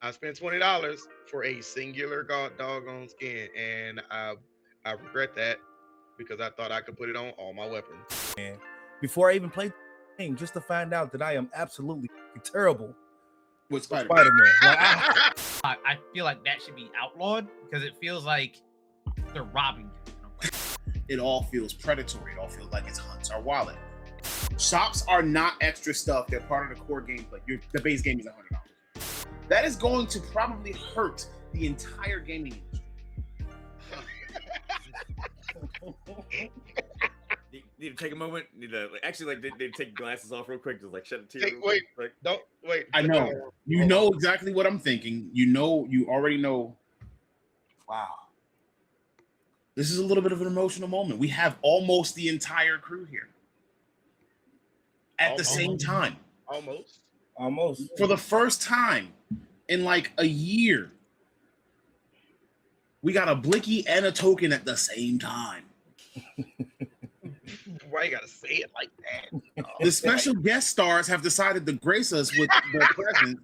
I spent $20 for a singular doggone skin, and I regret that because I thought I could put it on all my weapons. Before I even played the game, just to find out that I am absolutely terrible with Spider-Man. Spider-Man. I feel like that should be outlawed because it feels like they're robbing you. It all feels predatory. It all feels like it hunts our wallet. Shops are not extra stuff. They're part of the core gameplay. The base game is $100. That is going to probably hurt the entire gaming industry. Need to take a moment. Need to actually they take glasses off real quick. Just like shut the TV. Wait, like, don't wait. I know. You know exactly what I'm thinking. You already know. Wow. This is a little bit of an emotional moment. We have almost the entire crew here at the same time. Almost. For the first time in like a year, we got a Blicky and a Token at the same time. Why you gotta say it like that? The special guest stars have decided to grace us with their presence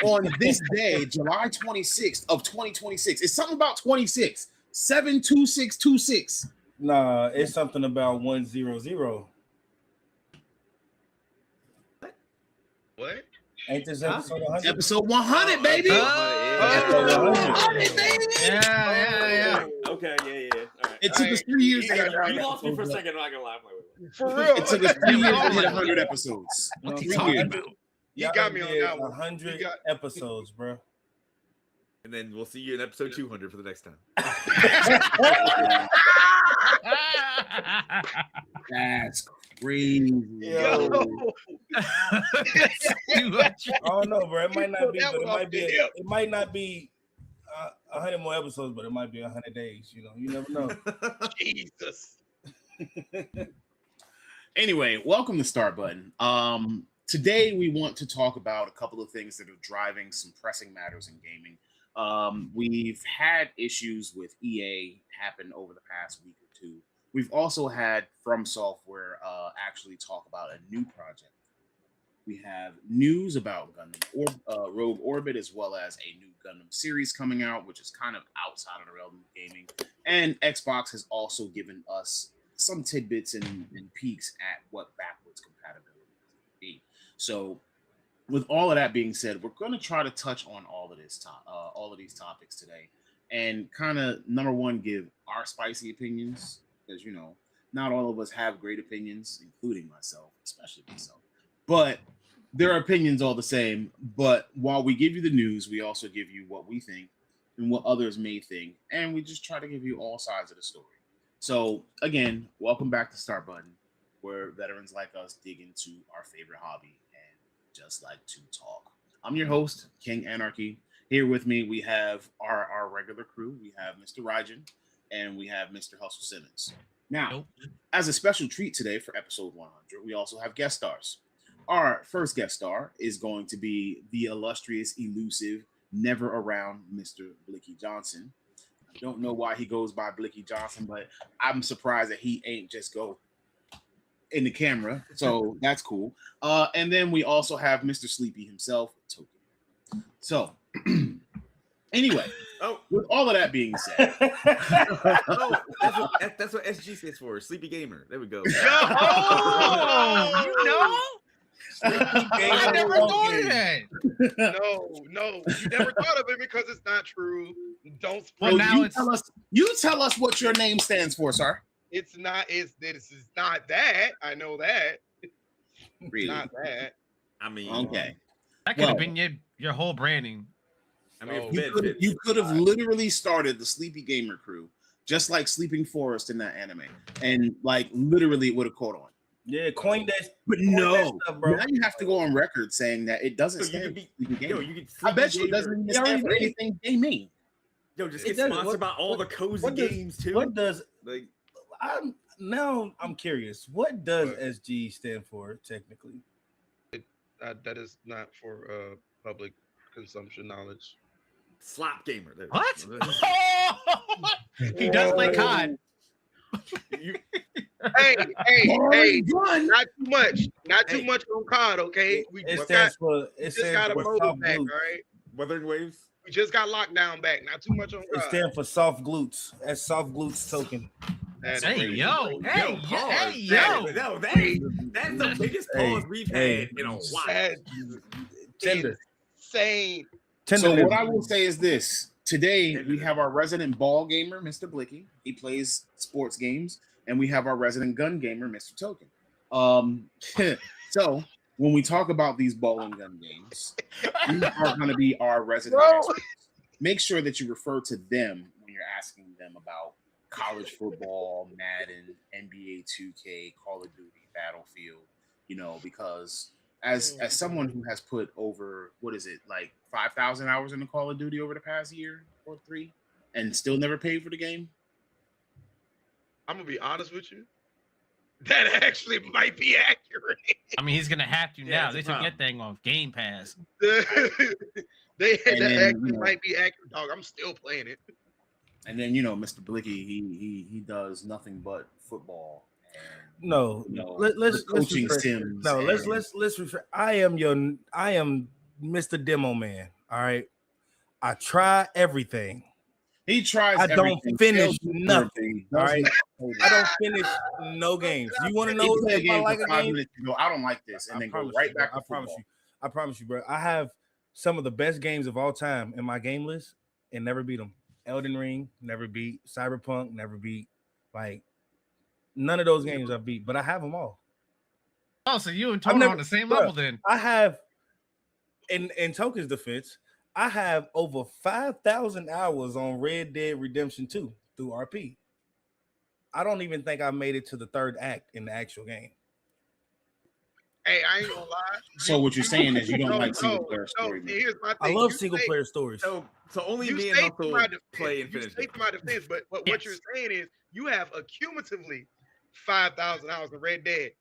on this day, July 26th of 2026. It's something about 26. 72626. Nah, it's something about 100. What? Ain't this episode 100? Episode 100, baby. Episode 100, baby. Yeah. Okay, yeah. All right. It took us 3 years to get You lost me for a second. I'm not gonna lie. For real. It took us 3 years to hit 100 episodes. What 3 you talking years. about? You got me on that one. 100 episodes, bro. And then we'll see you in episode 200 for the next time. That's crazy. Yo. I don't know, bro. It might not be, but it might not be 100 more episodes, but it might be 100 days. You know, you never know. Jesus. Anyway, welcome to Start Button. Today we want to talk about a couple of things that are driving some pressing matters in gaming. We've had issues with EA happen over the past week or two. We've also had From Software actually talk about a new project. We have news about Gundam Rogue Orbit, as well as a new Gundam series coming out, which is kind of outside of the realm of gaming. And Xbox has also given us some tidbits and peeks at what backwards compatibility will be. So, with all of that being said, we're going to try to touch on all of these topics today, and kind of number one, give our spicy opinions, because not all of us have great opinions, including myself, especially myself. But their opinions all the same. But while we give you the news, we also give you what we think and what others may think, and we just try to give you all sides of the story. So again, welcome back to Start Button, where veterans like us dig into our favorite hobby and just like to talk. I'm your host, King Anarchy. Here with me, we have our regular crew. We have Mr. Ryjan and we have Mr. Hustle Simmons. Now, as a special treat today for episode 100, we also have guest stars. Our first guest star is going to be the illustrious, elusive, never around Mr. Blicky Johnson. I don't know why he goes by Blicky Johnson, but I'm surprised that he ain't just go in the camera. So that's cool. And then we also have Mr. Sleepy himself, Token. So anyway, with all of that being said, that's what SG stands for. Sleepy Gamer. There we go. I never thought of that. No, you never thought of it because it's not true. Don't spoil. Well, now you tell us what your name stands for, sir. It's not that. I know that. Really? Not that. I mean, okay. That could have been your whole branding. I mean, you could have literally started the Sleepy Gamer crew, just like Sleeping Forest in that anime, and like literally it would have caught on. Yeah, coin that. But no, stuff, bro. Now you have to go on record saying that it doesn't stand for Sleepy Gamer. I bet you it doesn't even stand for anything gaming. Yo, just get sponsored by all the cozy games too. What does I'm curious. What does SG stand for technically? That is not for public consumption knowledge. Slop gamer. What? He does play COD. Hey, not too much on COD, okay? It stands for a mobile pack, all right? Weathering waves. We just got lockdown back. Not too much on It God. stands for soft glutes. That's soft glutes token. That is Hey crazy. yo, hey Yo, pause. hey yo. That's the biggest pause we've had in a while. That's Tender. insane. So Tender. what I will say is this: today we have our resident ball gamer, Mr. Blicky. He plays sports games, and we have our resident gun gamer, Mr. Token. So when we talk about these ball and gun games, these are going to be our resident experts. Make sure that you refer to them when you're asking them about college football, Madden, NBA 2K, Call of Duty, Battlefield. Because as someone who has put over 5,000 hours into Call of Duty over the past year or 3, and still never paid for the game. I'm gonna be honest with you. That actually might be accurate. I mean, he's gonna have to now. They took that thing off Game Pass. Might be accurate, dog. I'm still playing it. And then Mr. Blicky, he does nothing but football. Let's coaching sims. No, let's refer. I am Mr. Demo Man. All right, I try everything. He tries. I don't finish nothing. All right, I don't finish no games. You want to know if I like a game? I don't like this, and then go right back to football. I promise you, bro. I have some of the best games of all time in my game list, and never beat them. Elden Ring, never beat. Cyberpunk, never beat. Like none of those games I beat, but I have them all. Oh, so you and Tony are on the same level then? I have, in Token's defense, I have over 5,000 hours on Red Dead Redemption 2 through RP. I don't even think I made it to the 3rd act in the actual game. Hey, I ain't gonna lie. So what you're saying is you don't like single player stories. Here's my thing. I love single player stories. So only me and Hustle play and finish. You state my defense, but what you're saying is you have accumulatively 5,000 hours of Red Dead.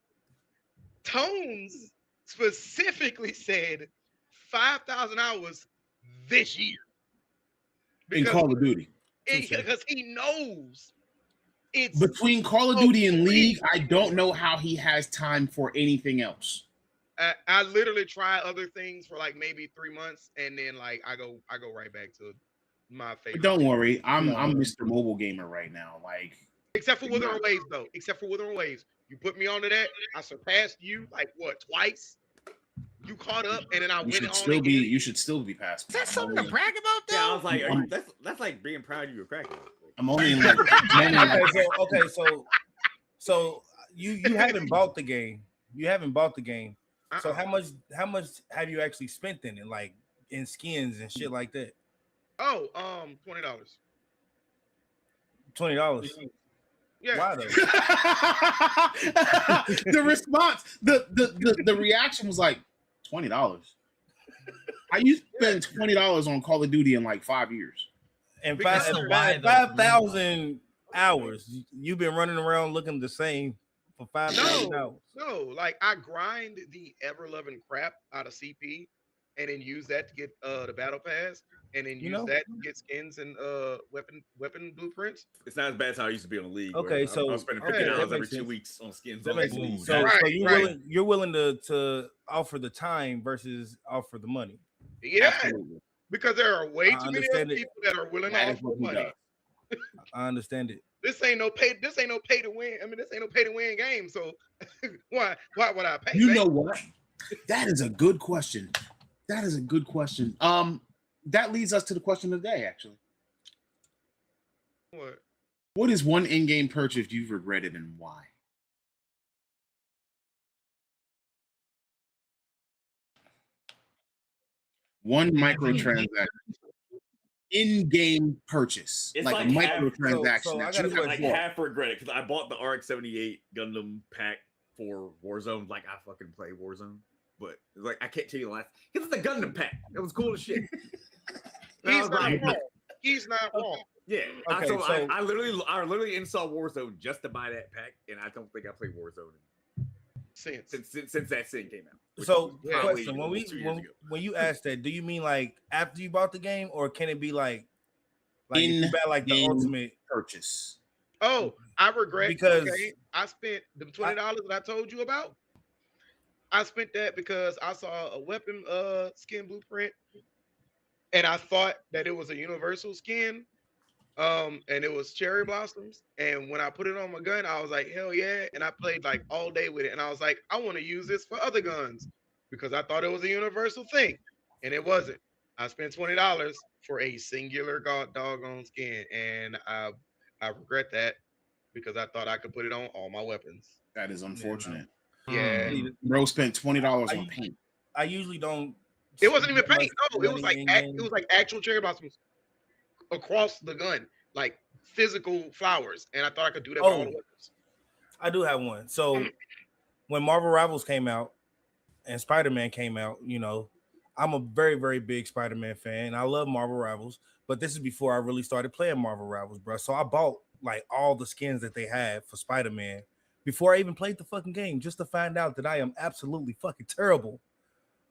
Tones specifically said 5,000 hours this year in Call of Duty, because he knows it's between Call of Duty and League. I don't know how he has time for anything else. I literally try other things for like maybe 3 months, and then like I go right back to my favorite. But don't worry, I'm Mr. Mobile Gamer right now. Like except for Withering Waves, though. Except for Withering Waves, you put me onto that. I surpassed you like what, twice? You caught up, and then I went on. You should still be past. Is that something to brag about, though? Yeah, I was like, that's like being proud you were cracking. I'm only in like. So you haven't bought the game. You haven't bought the game. So how much have you actually spent in it, like in skins and shit like that? Oh, $20. $20. Yeah. Why though? The response, the reaction was like $20. How you spend $20 on Call of Duty in like 5 years? And 5,000 hours. You've been running around looking the same for 5,000 hours. No, like I grind the ever loving crap out of CP, and then use that to get the battle pass, and then use that to get skins and weapon blueprints. It's not as bad as how I used to be on the League. Okay, so I'm spending $50 every 2 weeks on skins. That makes sense. So you're willing to offer the time versus offer the money. Yeah, absolutely. Because there are way too many other people that are willing to offer money. I understand it. This ain't no pay to win. I mean, this ain't no pay to win game. So why would I pay? You know what? That is a good question. That leads us to the question of the day, actually. What is one in-game purchase you've regretted and why? One microtransaction. In-game purchase. It's like a microtransaction. So I half regret it because I bought the RX-78 Gundam pack for Warzone. Like, I fucking play Warzone. But like, I can't tell you the last. Because it's a Gundam pack. It was cool as shit. He's not wrong. Yeah. Okay, I literally installed Warzone just to buy that pack, and I don't think I played Warzone since that thing came out. So, question: when you ask that, do you mean like after you bought the game, or can it be like you bought like the ultimate purchase? Oh, I regret because I spent the $20 that I told you about. I spent that because I saw a weapon skin blueprint and I thought that it was a universal skin. And it was cherry blossoms. And when I put it on my gun, I was like, hell yeah. And I played like all day with it. And I was like, I want to use this for other guns because I thought it was a universal thing. And it wasn't. I spent $20 for a singular doggone skin. And I regret that because I thought I could put it on all my weapons. That is unfortunate. Yeah. Bro spent $20 on paint. I usually don't. It wasn't even paint. No, it was like money in actual cherry blossoms across the gun, like physical flowers, and I thought I could do that with all the weapons. I do have one. So when Marvel Rivals came out and Spider-Man came out, you know, I'm a very, very big Spider-Man fan. I love Marvel Rivals, but this is before I really started playing Marvel Rivals, bro. So I bought like all the skins that they had for Spider-Man before I even played the fucking game, just to find out that I am absolutely fucking terrible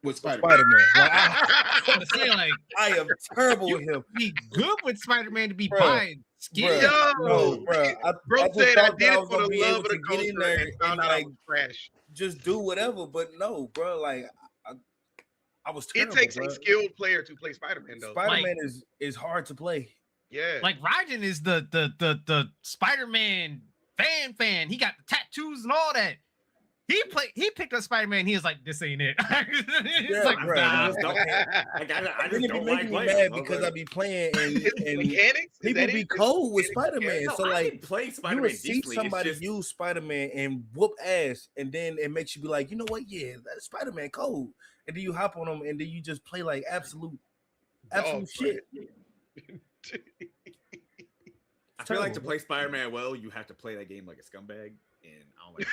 with Spider-Man. Like, I am terrible with him. Be good with Spider-Man to be buying skins. Bro said I did it for the love of the get in there and like crash. Just do whatever, but no, bro. Like I was terrible. It takes a skilled player to play Spider-Man, though. Spider-Man is hard to play. Yeah, like Rajan is the Spider-Man fan. He got the tattoos and all that. He picked up Spider-Man. He was like, "This ain't it." Yeah, like, bro. I just don't like mad because I be playing and mechanics. People be cold with Spider-Man. No, so like, play Spider-Man. You would see decently. somebody use Spider-Man and whoop ass, and then it makes you be like, you know what? Yeah, that's Spider-Man cold. And then you hop on them, and then you just play like absolute shit. I feel like to play Spider-Man well, you have to play that game like a scumbag. And I don't like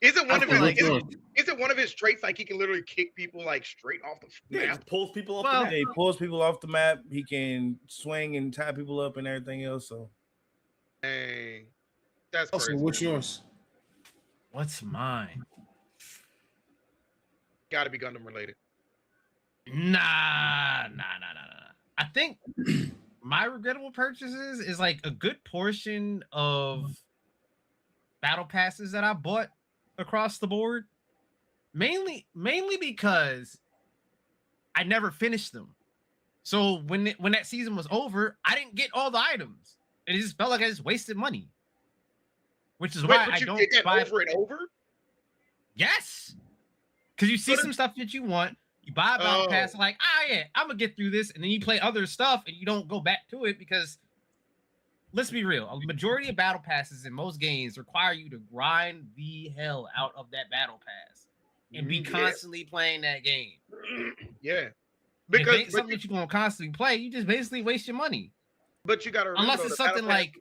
Is it one of his traits? Like he can literally kick people like straight off the map. Yeah, pulls people off the map. Yeah, he pulls people off the map. He can swing and tie people up and everything else. So, dang, that's crazy. What's yours? What's mine? Got to be Gundam related. Nah. I think my regrettable purchases is like a good portion of battle passes that I bought across the board, mainly because I never finished them. So when that season was over, I didn't get all the items. It just felt like I just wasted money, which is why I don't buy over and over. Yes, because you see some stuff that you want. You buy a battle pass, like, yeah, I'm gonna get through this, and then you play other stuff, and you don't go back to it because, let's be real, a majority of battle passes in most games require you to grind the hell out of that battle pass and be constantly playing that game. Yeah, because if it's something that you're gonna constantly play, you just basically waste your money. But you gotta remember, unless it's something like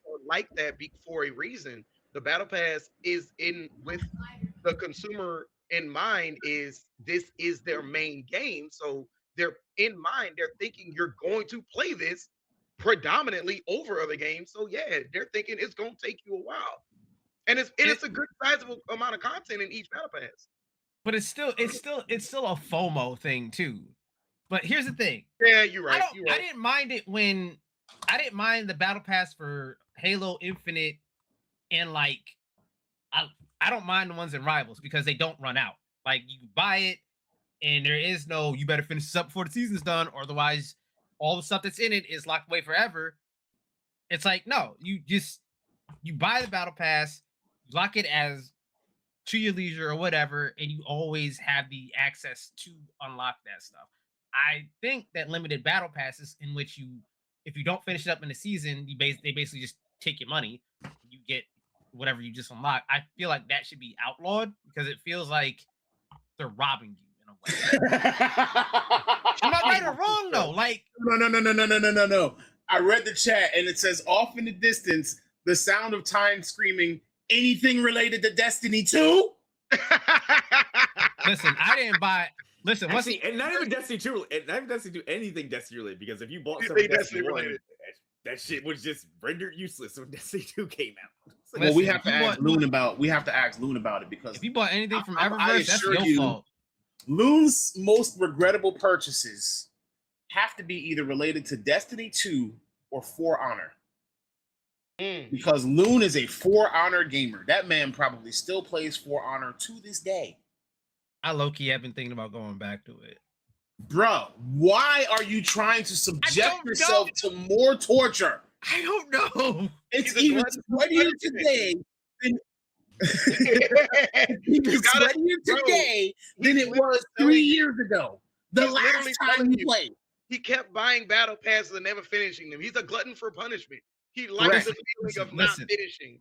that for a reason. The battle pass is in with the consumer in mind. This is their main game, so they're thinking you're going to play this predominantly over other games. So yeah, they're thinking it's going to take you a while, and it's a good sizable amount of content in each battle pass. But it's still a FOMO thing too. But here's the thing. Yeah, you're right. I didn't mind it when I didn't mind the battle pass for Halo Infinite, and like I don't mind the ones in Rivals because they don't run out. Like you buy it, and there is no you better finish this up before the season's done, or otherwise all the stuff that's in it is locked away forever. It's like, no, you buy the battle pass, lock it as to your leisure or whatever, and you always have the access to unlock that stuff. I think that limited battle passes in which if you don't finish it up in the season, they basically just take your money. You get whatever you just unlock. I feel like that should be outlawed because it feels like they're robbing you in a way. Am I right or wrong though? Like no. I read the chat and it says off in the distance, the sound of time screaming, anything related to Destiny 2? Listen, I didn't buy. Listen, and not even Destiny 2, not even Destiny 2, anything Destiny related. Because if you bought something Destiny related, that shit was just rendered useless when Destiny 2 came out. Well, listen, we have to ask Loon about it because if you bought anything from Eververse, that's your fault. Loon's most regrettable purchases have to be either related to Destiny 2 or For Honor. Because Loon is a For Honor gamer. That man probably still plays For Honor to this day. I low-key have been thinking about going back to it. Bro, why are you trying to subject yourself to more torture? I don't know. It's even sweatier today than than it was 3 years ago. The last time you played. He kept buying battle passes and never finishing them. He's a glutton for punishment. He likes the feeling of not finishing.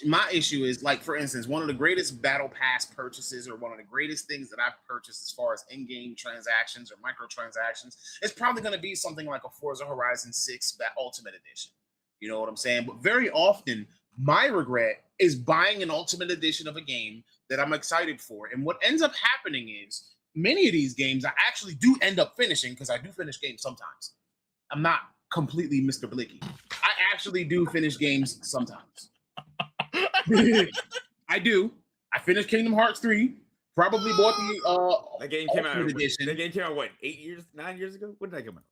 My issue is, like, for instance, one of the greatest battle pass purchases, or one of the greatest things that I've purchased as far as in-game transactions or microtransactions, is probably going to be something like a Forza Horizon 6 Ultimate Edition. You know what I'm saying? But very often, my regret is buying an Ultimate Edition of a game that I'm excited for. And what ends up happening is, many of these games I actually do end up finishing, because I do finish games sometimes. I'm not completely Mr. Blicky. I actually do finish games sometimes. I do. I finished Kingdom Hearts 3. Probably bought the that game came out. Edition. That game came out what, 9 years ago? When did that come out?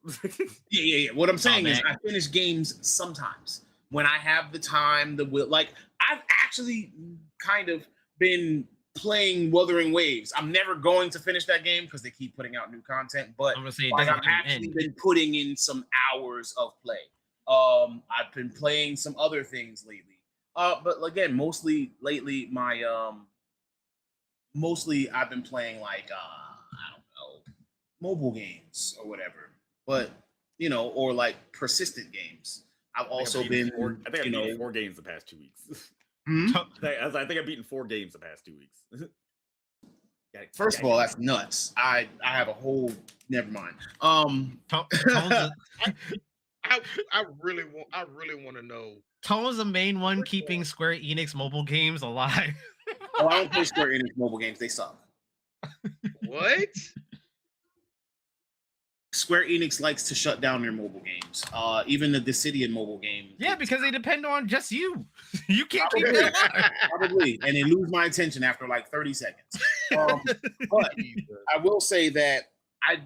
Yeah. What I'm saying is, I finish games sometimes when I have the time, the will. Like, I've actually kind of been playing Wuthering Waves. I'm never going to finish that game because they keep putting out new content, but I've actually been putting in some hours of play. I've been playing some other things lately. But again, mostly lately, mostly I've been playing, like, I don't know, mobile games or whatever. But, you know, or like persistent games. I've also been, I think I've beaten 4 games the past 2 weeks. I think I've beaten 4 games the past 2 weeks. First of all, that's nuts. I have a whole. Never mind. I really want to know. Tone's the main one keeping Square Enix mobile games alive. Oh, I don't play Square Enix mobile games. They suck. What? Square Enix likes to shut down their mobile games. Even the Dissidian mobile game. Yeah, because they depend on just you. You can't keep them alive. Probably, and they lose my attention after like 30 seconds. But I will say that I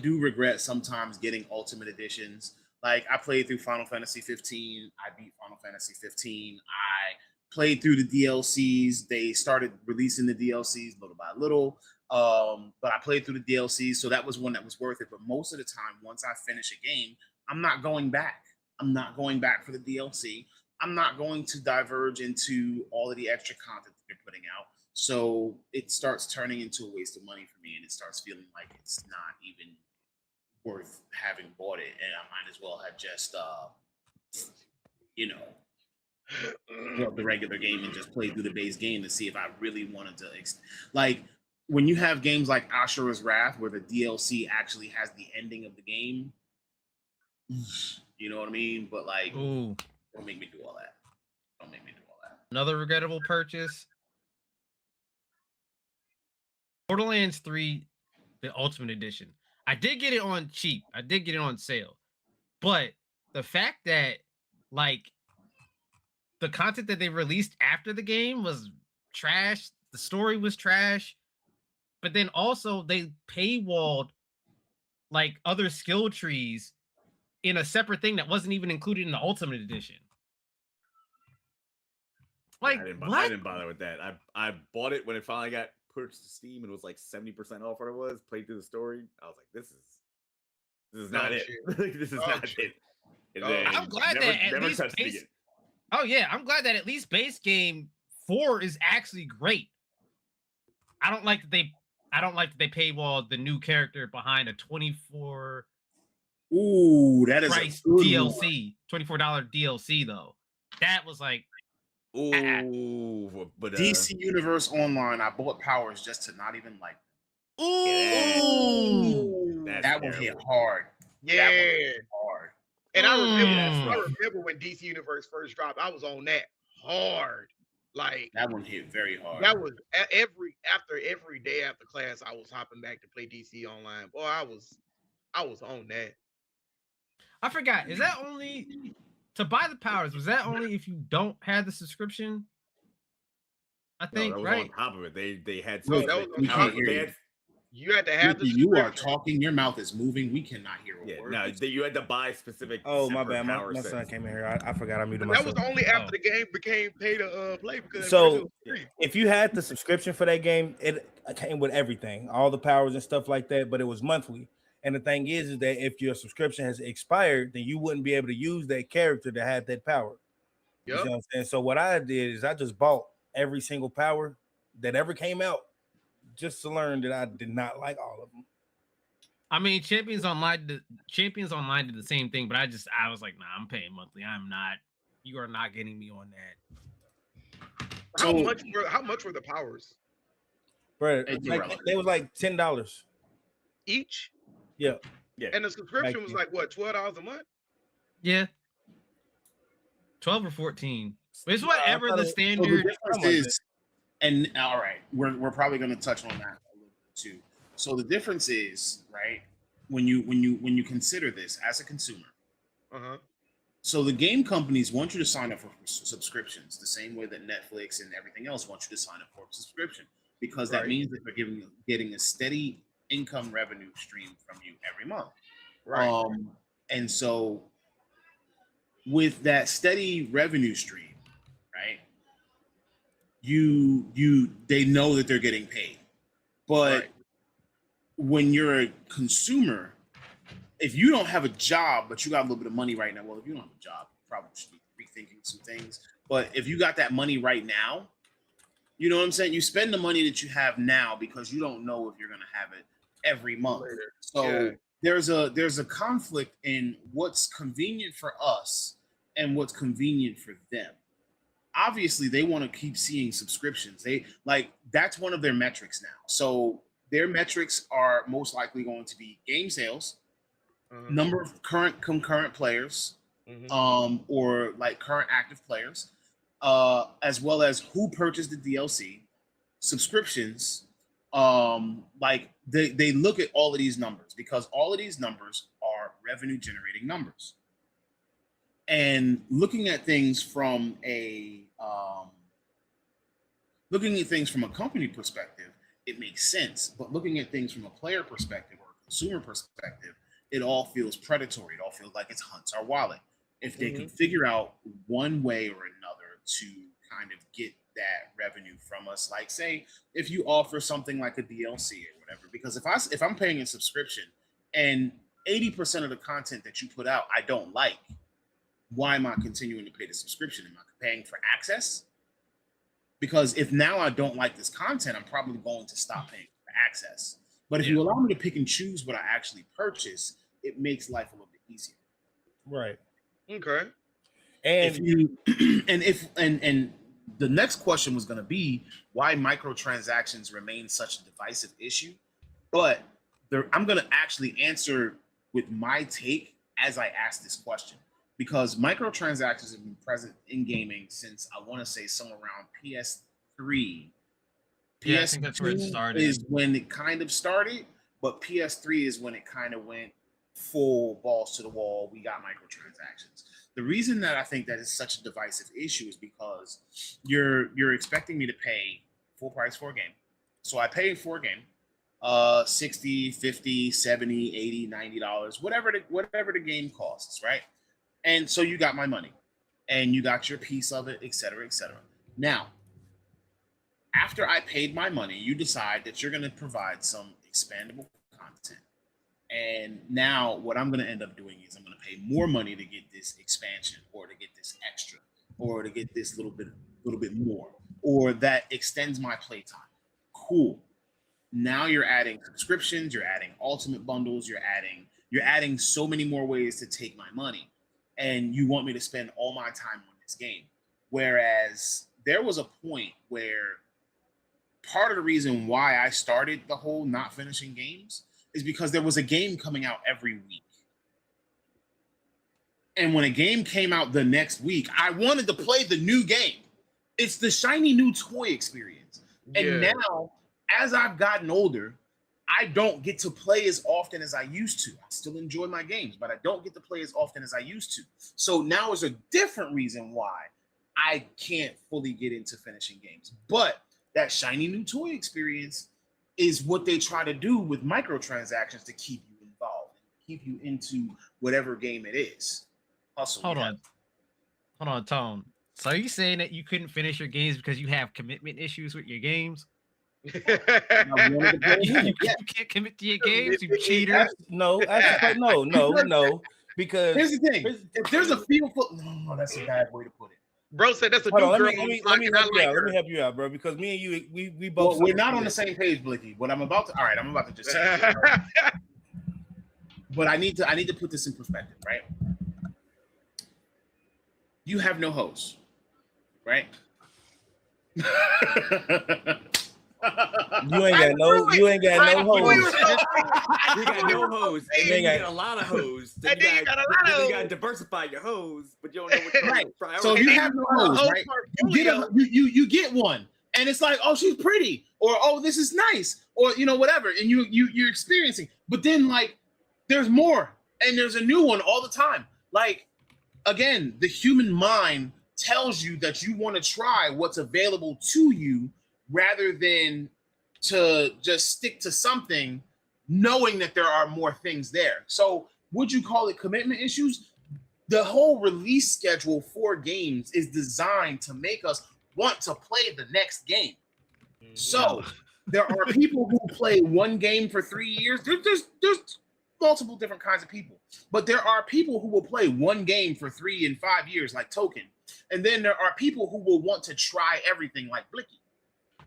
do regret sometimes getting Ultimate Editions. Like, I played through Final Fantasy 15. I beat Final Fantasy 15. I played through the DLCs. They started releasing the DLCs little by little. But I played through the DLCs, so that was one that was worth it. But most of the time, once I finish a game, I'm not going back. I'm not going back for the DLC. I'm not going to diverge into all of the extra content that they're putting out. So it starts turning into a waste of money for me, and it starts feeling like it's not even worth having bought it. And I might as well have just, bought the regular game and just played through the base game to see if I really wanted to, like, when you have games like Ashura's Wrath, where the DLC actually has the ending of the game, you know what I mean? But, like, don't make me do all that. Don't make me do all that. Another regrettable purchase. Borderlands 3, the Ultimate Edition. I did get it on cheap. I did get it on sale. But the fact that, like, the content that they released after the game was trash. The story was trash. But then also they paywalled, like, other skill trees in a separate thing that wasn't even included in the Ultimate Edition. Like, I what? didn't bother with that. I bought it when it finally got purchased to Steam and it was like 70% off what it was. Played through the story. I was like, this is not it. This is not it. I'm glad that at least I'm glad that at least base game 4 is actually great. I don't like that they paywalled the new character behind a $24 that is price DLC, $24 DLC though. That was like, but DC Universe Online, I bought Powers just to not even like. That one hit hard. Yeah, that one hit hard. And I remember when DC Universe first dropped, I was on that hard. Like, that one hit very hard. That was every day after class, I was hopping back to play DC Online. Boy, I was on that. I forgot. Is that only to buy the powers? Was that only if you don't have the subscription? I think, that was right? on top of it. They had No, that was on top of it. You had to have the Ricky, you are subscription. talking. Your mouth is moving. We cannot hear a Yeah, word. no, you had to buy specific. Oh, my separate bad. power My sets. son came in here. I forgot I muted But that myself. was only after Oh. the game became pay to play because So- at first it was free. If you had the subscription for that game, it came with everything, all the powers and stuff like that, but it was monthly. And the thing is that if your subscription has expired, then you wouldn't be able to use that character to have that power. You Yep. see what I'm saying? So what I did is I just bought every single power that ever came out just to learn that I did not like all of them. I mean, Champions Online did the same thing, but I was like, nah, I'm paying monthly. I'm not. You are not getting me on that. How much were the powers Bro, It's like, irrelevant. they was like $10. each? Yeah. And the subscription Like- was like what, $12 a month? Yeah, 12 or 14. It's whatever thought the it- So the standard. difference is, and all right, we're probably going to touch on that a little bit too. So the difference is, right, when you consider this as a consumer. Uh-huh. So the game companies want you to sign up for subscriptions the same way that Netflix and everything else wants you to sign up for a subscription, because that Right. means that they're getting a steady income revenue stream from you every month. Right. And so with that steady revenue stream, right? They know that they're getting paid. But Right. when you're a consumer, if you don't have a job, but you got a little bit of money right now, well, if you don't have a job, you probably should be rethinking some things. But if you got that money right now, you know what I'm saying? You spend the money that you have now because you don't know if you're going to have it every month. Later. So Yeah. there's a conflict in what's convenient for us and what's convenient for them. Obviously, they want to keep seeing subscriptions. That's one of their metrics now. So their metrics are most likely going to be game sales, Uh-huh. number of concurrent players, Mhm. or like current active players, as well as who purchased the DLC, subscriptions. Like they look at all of these numbers because all of these numbers are revenue generating numbers. And looking at things from a company perspective, it makes sense. But looking at things from a player perspective or a consumer perspective, it all feels predatory. It all feels like it's hunts our wallet. If they can figure out one way or another to kind of get that revenue from us, like say if you offer something like a DLC or whatever, because if I'm paying a subscription and 80% of the content that you put out I don't like, why am I continuing to pay the subscription? Am I paying for access? Because if now I don't like this content, I'm probably going to stop paying for access. But if you allow me to pick and choose what I actually purchase, it makes life a little bit easier. Right. Okay. And And the next question was going to be why microtransactions remain such a divisive issue. But I'm going to actually answer with my take as I ask this question, because microtransactions have been present in gaming since I want to say somewhere around PS3. Yeah, I think that's where it started. Is when it kind of started, but PS3 is when it kind of went full balls to the wall. We got microtransactions. The reason that I think that is such a divisive issue is because you're expecting me to pay full price for a game. So I pay for a game, $60, $50, $70, $80, $90, whatever the game costs, right? And so you got my money and you got your piece of it, et cetera, et cetera. Now, after I paid my money, you decide that you're going to provide some expandable content. And now what I'm going to end up doing is I'm going to pay more money to get this expansion or to get this extra or to get this little bit more, or that extends my playtime. Cool. Now you're adding subscriptions, you're adding ultimate bundles, you're adding so many more ways to take my money. And you want me to spend all my time on this game. Whereas there was a point where part of the reason why I started the whole not finishing games is because there was a game coming out every week. And when a game came out the next week, I wanted to play the new game. It's the shiny new toy experience. And now, as I've gotten older, I don't get to play as often as I used to. I still enjoy my games, but I don't get to play as often as I used to. So now is a different reason why I can't fully get into finishing games. But that shiny new toy experience is what they try to do with microtransactions to keep you involved, keep you into whatever game it is. Hustle. Hold on, Tone. So are you saying that you couldn't finish your games because you have commitment issues with your games? You can't commit to your games, you cheater. No. Because here's the thing: if there's a field foot, no, that's a bad way to put it. Bro said that's a Hold new on, girl. let me help you out, bro. Because me and you, we both. Well, we're not on the same page, Blicky. What I'm about to, all right, I'm about to just say this, right? But I need to put this in perspective, right? You have no hoes, right? You ain't got no hoes. You got no hoes. You got a lot of hoes. So you got to diversify your hoes, but you don't know what right. priority. So you have no hoes, right? You get one, and it's like, oh, she's pretty, or oh, this is nice, or whatever, and you're experiencing. But then like, there's more, and there's a new one all the time. Like, again, the human mind tells you that you want to try what's available to you, rather than to just stick to something knowing that there are more things there. So would you call it commitment issues? The whole release schedule for games is designed to make us want to play the next game. So there are people who play one game for 3 years. There's multiple different kinds of people, but there are people who will play one game for 3 and 5 years like Token. And then there are people who will want to try everything like Blicky.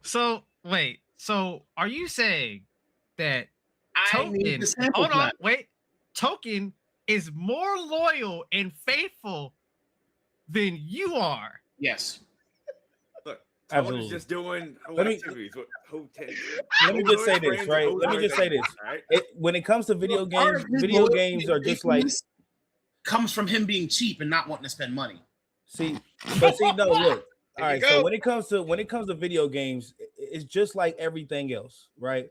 So wait, so are you saying that Token, Token is more loyal and faithful than you are? Yes. Look, Absolutely. Token's just doing Let me just say this, right? Let me just say this. When it comes to video games are just like comes from him being cheap and not wanting to spend money. No, look. All right, so when it comes to video games, it's just like everything else, right?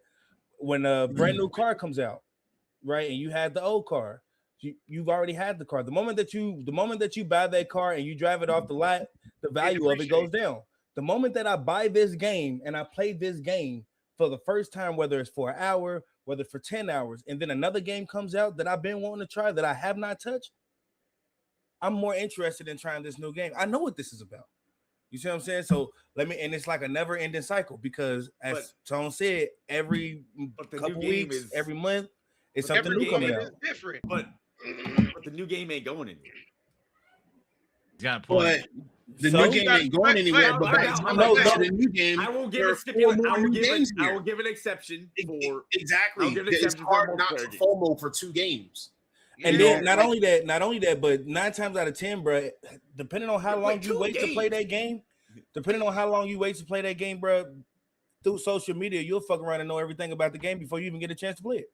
When a brand new car comes out, right, and you had the old car, you've already had the car. The moment that you buy that car and you drive it off the lot, the value of it goes down. The moment that I buy this game and I play this game for the first time, whether it's for an hour, whether for 10 hours, and then another game comes out that I've been wanting to try that I have not touched, I'm more interested in trying this new game. I know what this is about. You see what I'm saying? So and it's like a never-ending cycle because, as Tone said, every couple weeks, every month, it's something new coming out. Different, but the new game ain't going anywhere. Got a point. But the new game ain't going anywhere. But the new game, I will give a stipulation. I will give an exception for exactly. It's hard not to FOMO for 2 games. And then not only that, but 9 times out of 10, bro, depending on how long you wait to play that game, bro, through social media, you'll fuck around and know everything about the game before you even get a chance to play it.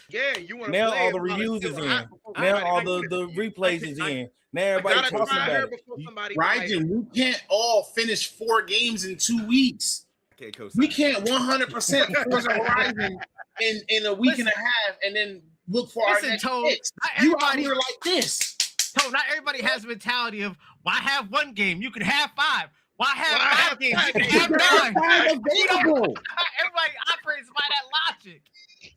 Yeah, you want to now play all the reviews is in. Now all the replays is in. Now everybody talking about it. Ryden, we can't all finish 4 games in 2 weeks. We can't 100% Forza Horizon in a week and a half and then look for our next picks. You out here like this. So not everybody has the mentality of why have 1 game? You can have 5. Why have 5 games? You can have 9. Available. Everybody operates by that logic.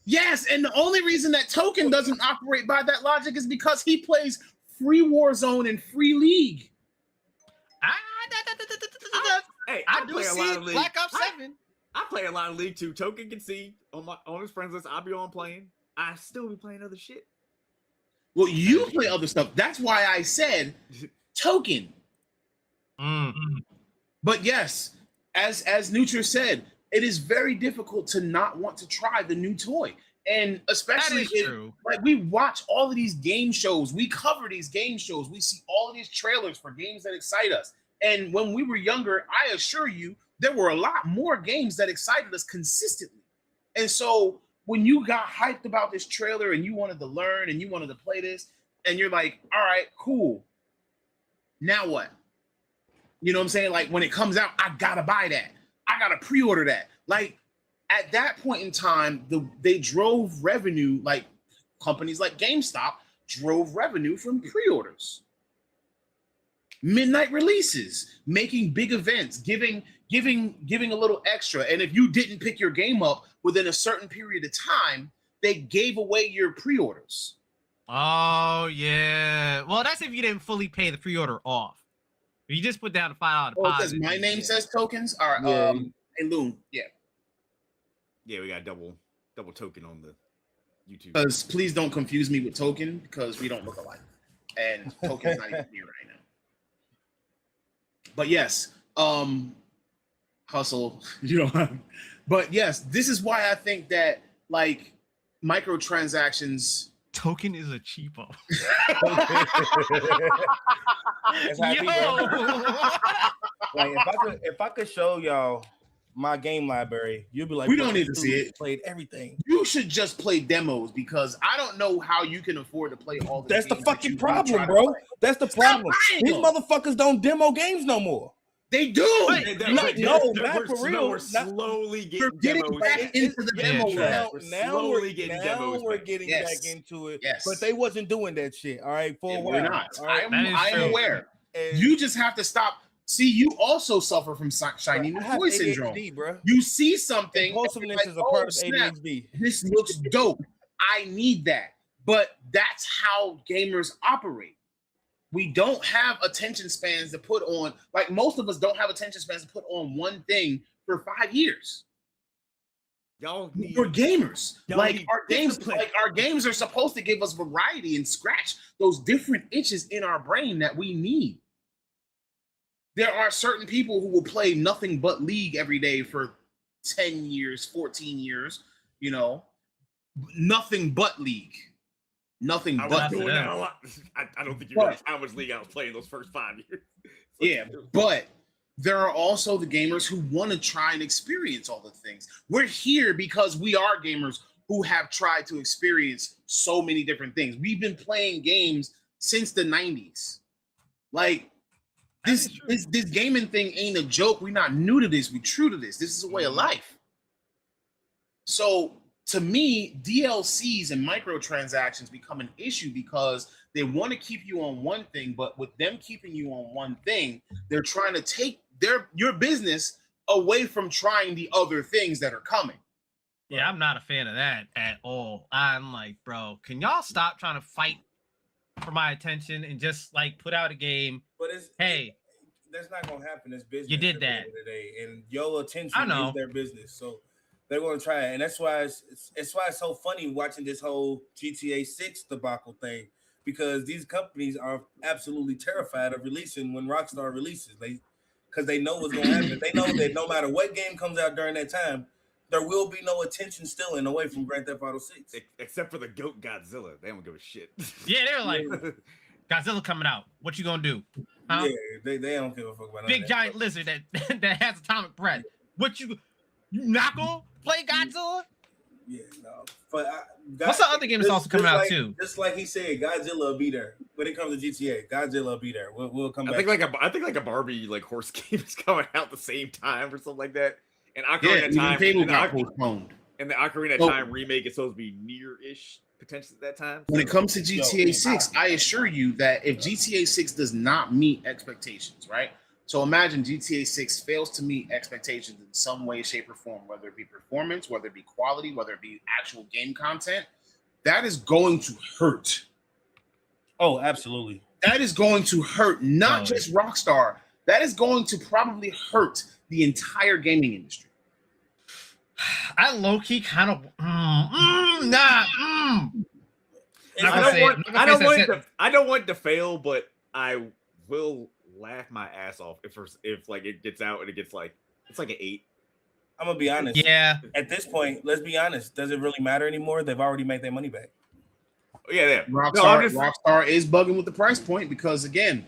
Yes, and the only reason that Token doesn't operate by that logic is because he plays free Warzone and free League. I do see Black Ops 7. I play a lot of League too. Token can see on his friends list. I'll be on playing. I still be playing other shit. Well, you play other stuff. That's why I said Token. Mm-hmm. But yes, as Nutra said, it is very difficult to not want to try the new toy. And especially like we watch all of these game shows, we cover these game shows, we see all of these trailers for games that excite us. And when we were younger, I assure you, there were a lot more games that excited us consistently. And so when you got hyped about this trailer and you wanted to learn and you wanted to play this, and you're like, all right, cool. Now what? You know what I'm saying? Like when it comes out, I gotta buy that. I gotta pre-order that. Like at that point in time, they drove revenue, like companies like GameStop drove revenue from pre-orders. midnight releases, making big events, giving a little extra. And if you didn't pick your game up within a certain period of time, they gave away your pre-orders. Oh yeah. Well, that's if you didn't fully pay the pre-order off. If you just put down a $5 Oh, deposit. because my name says tokens are and Loon, yeah. Yeah, we got double token on the YouTube. Because please don't confuse me with Token because we don't look alike, and Token's not even here right now. But yes, hustle. You know, but yes, this is why I think that like microtransactions. Token is a cheapo. That's how I be, bro. Like if I could show y'all my game library, you'd be like, we don't need to see it. Played everything. You should just play demos because I don't know how you can afford to play all the That's the games fucking that you really problem, try to bro. play. That's the Stop problem. buying These them. motherfuckers don't demo games no more. They do. Not for real. We're slowly We're getting getting demos. back into the demo true. round. Now we're getting Yes. back into it. Yes. But they wasn't doing that shit. All right, for a while. We're not. All right? I am aware. And You just have to stop. See, you also suffer from shiny new I have toy ADHD, syndrome. bro. You see something, Impulsiveness like, is a part of snap, ADHD. this looks dope. I need that. But that's how gamers operate. We don't have attention spans to put on, like most of us don't have attention spans to put on one thing for 5 years. Y'all need We're gamers. Y'all Like need our games, discipline. like our games are supposed to give us variety and scratch those different itches in our brain that we need. There are certain people who will play nothing but League every day for 10 years, 14 years, you know, nothing but League. Nothing I but was doing League. that a lot. I don't think you But- realize how much League I was playing those first 5 years. Yeah, but there are also the gamers who want to try and experience all the things. We're here because we are gamers who have tried to experience so many different things. We've been playing games since the 90s. Like this gaming thing ain't a joke. We're not new to this. We're true to this. This is a way of life. So to me, DLCs and microtransactions become an issue because they want to keep you on one thing, but with them keeping you on one thing, they're trying to take your business away from trying the other things that are coming. Yeah, I'm not a fan of that at all. I'm like, bro, can y'all stop trying to fight for my attention and just like put out a game? But Hey, that's not gonna happen. It's business. You did at the that. end of the day, and your attention I know. is their business. So they're gonna try it, and that's why it's why it's so funny watching this whole GTA 6 debacle thing, because these companies are absolutely terrified of releasing when Rockstar releases. Because they know what's gonna happen. They know that no matter what game comes out during that time, there will be no attention stealing away from Grand Theft Auto 6. Except for the GOAT Godzilla. They don't give a shit. yeah, they were like, Godzilla coming out. What you gonna do? Huh? Yeah, they don't give a fuck about none Big of that giant stuff. lizard that has atomic breath. What you not gonna play Godzilla? Yeah, no. But What's the other game that's also coming out too? Just like he said, Godzilla will be there. When it comes to GTA, Godzilla will be there. We'll come back. I think like a Barbie like horse game is coming out at the same time or something like that. And Yeah, Ocarina of even Time Fable and got postponed. the Ocarina of So- Time remake is supposed to be near-ish potentially at that time. When it comes to Yo, GTA 6, I assure you that if GTA 6 does not meet expectations, right? So imagine GTA 6 fails to meet expectations in some way, shape, or form, whether it be performance, whether it be quality, whether it be actual game content, that is going to hurt. Oh, absolutely. That is going to hurt not Oh. just Rockstar. That is going to probably hurt the entire gaming industry. I low key kind of I don't want it to fail, but I will laugh my ass off if like it gets out and it gets like it's like an 8. I'm gonna be honest. Yeah, At this point, let's be honest. Does it really matter anymore? They've already made their money back. Yeah. Rockstar is bugging with the price point because again,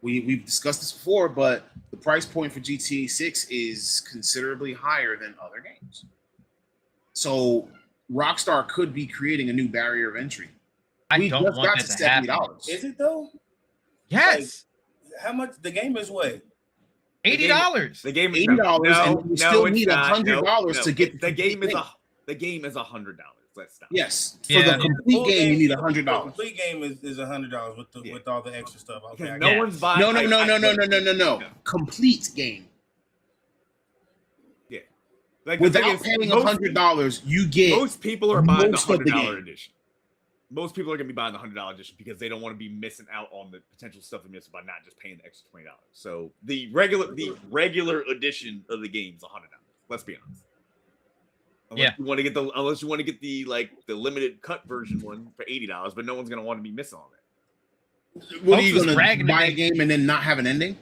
we've discussed this before, but the price point for GTA 6 is considerably higher than other games. So Rockstar could be creating a new barrier of entry. I We don't just want got that to to happen. $70. Is it though? Yes, How much? The game is what? $80. The game is $80, and you still need it's not. $100 to get the game is thing. the game is $100. let's stop. Yes, for Yeah. the complete Full game, you need the $100. complete game is $100 with all the extra stuff. Okay, Because I no got it. one's buying. No, Yeah. complete game. Yeah. Like the thing Without is, paying most- $100, you get Most people are buying the most of the $100 game. edition. Most people are going to be buying the $100 edition because they don't want to be missing out on the potential stuff they miss by not just paying the extra $20. So the regular edition of the game is $100. Let's be honest. Unless you want to get the limited cut version one for $80, but no one's going to want to be missing all that. What are Folks you was going bragging to that buy they- a game and then not have an ending?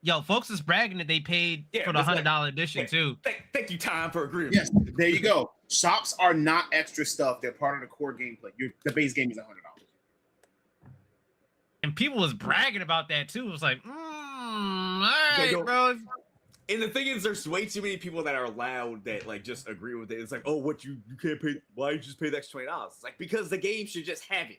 Yo, folks is bragging that they paid Yeah, for the it's like- $100 edition too. Thank you, time for agreeing. Yes, there you go. Shops are not extra stuff. They're part of the core gameplay. The base game is $100. And people was bragging about that too. It was like, all right, don't- bro. And the thing is, there's way too many people that are loud that like just agree with it. It's like, oh, what you can't pay? Why you just pay the extra $20? It's like because the game should just have it.